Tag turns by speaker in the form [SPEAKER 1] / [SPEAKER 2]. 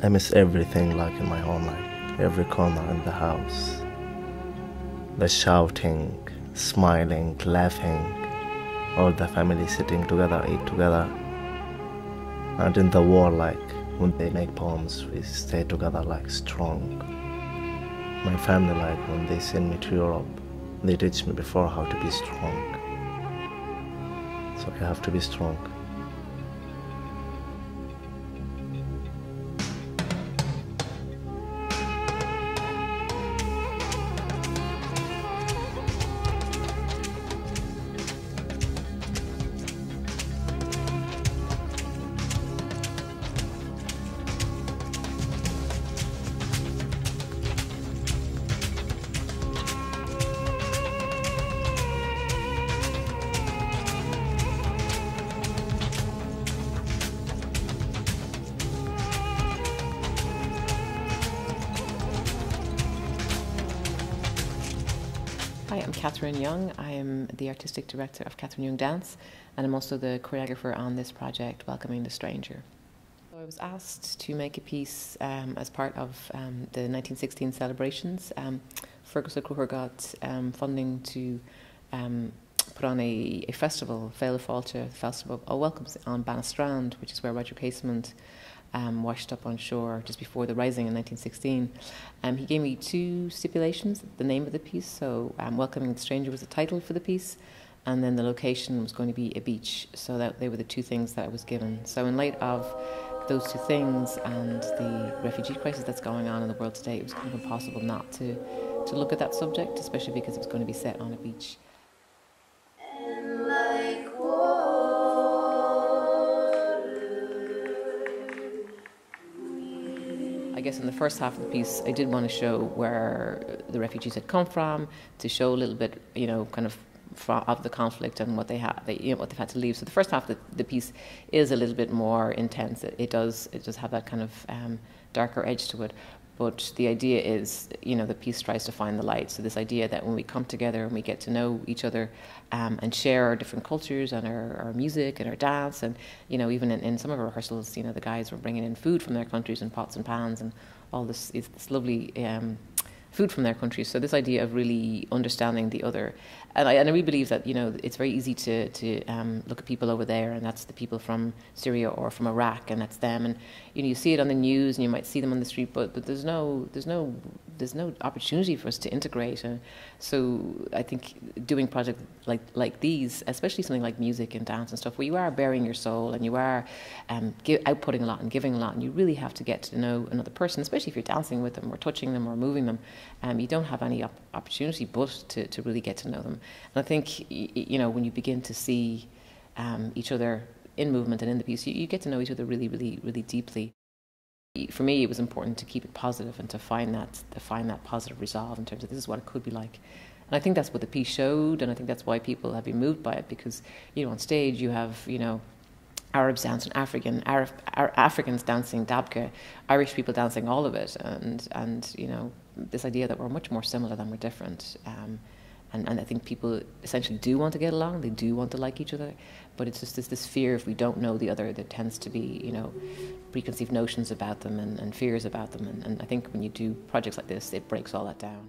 [SPEAKER 1] I miss everything like in my home, like every corner in the house. The shouting, smiling, laughing, all the family sitting together, eat together. And in the war, like when they make poems, we stay together like strong. My family, like when they send me to Europe, they teach me before how to be strong. So I have to be strong.
[SPEAKER 2] Hi, I'm Catherine Young. I am the Artistic Director of Catherine Young Dance, and I'm also the choreographer on this project, Welcoming the Stranger. So I was asked to make a piece as part of the 1916 celebrations. Fergus O'Cruher got funding to put on a festival, Féile Fáilte, Festival of Welcomes on Bannastrand, which is where Roger Casement washed up on shore just before the Rising in 1916. He gave me two stipulations: the name of the piece, so Welcoming the Stranger was the title for the piece, and then the location was going to be a beach. So that they were the two things that I was given. So in light of those two things and the refugee crisis that's going on in the world today, it was kind of impossible not to look at that subject, especially because it was going to be set on a beach. I guess in the first half of the piece, I did want to show where the refugees had come from, to show a little bit, kind of of the conflict and what they had, what they've had to leave. So the first half of the piece is a little bit more intense. It does have that kind of darker edge to it. But the idea is, the piece tries to find the light. So this idea that when we come together and we get to know each other and share our different cultures and our music and our dance, and, even in some of our rehearsals, the guys were bringing in food from their countries in pots and pans and all this lovely food from their countries. So this idea of really understanding the other. And I really believe that, it's very easy to look at people over there, and that's the people from Syria or from Iraq, and that's them. And, you see it on the news and you might see them on the street, but there's no opportunity for us to integrate. And so I think doing projects like these, especially something like music and dance and stuff, where you are bearing your soul and you are outputting a lot and giving a lot, and you really have to get to know another person, especially if you're dancing with them or touching them or moving them. You don't have any opportunity but to really get to know them. And I think, when you begin to see each other in movement and in the piece, you get to know each other really, really, really deeply. For me, it was important to keep it positive and to find that positive resolve in terms of this is what it could be like. And I think that's what the piece showed, and I think that's why people have been moved by it, because, on stage you have, Arabs dancing Africans dancing dabka, Irish people dancing all of it, and this idea that we're much more similar than we're different. And I think people essentially do want to get along, they do want to like each other, but it's just this fear if we don't know the other, there tends to be, preconceived notions about them and fears about them. And I think when you do projects like this, it breaks all that down.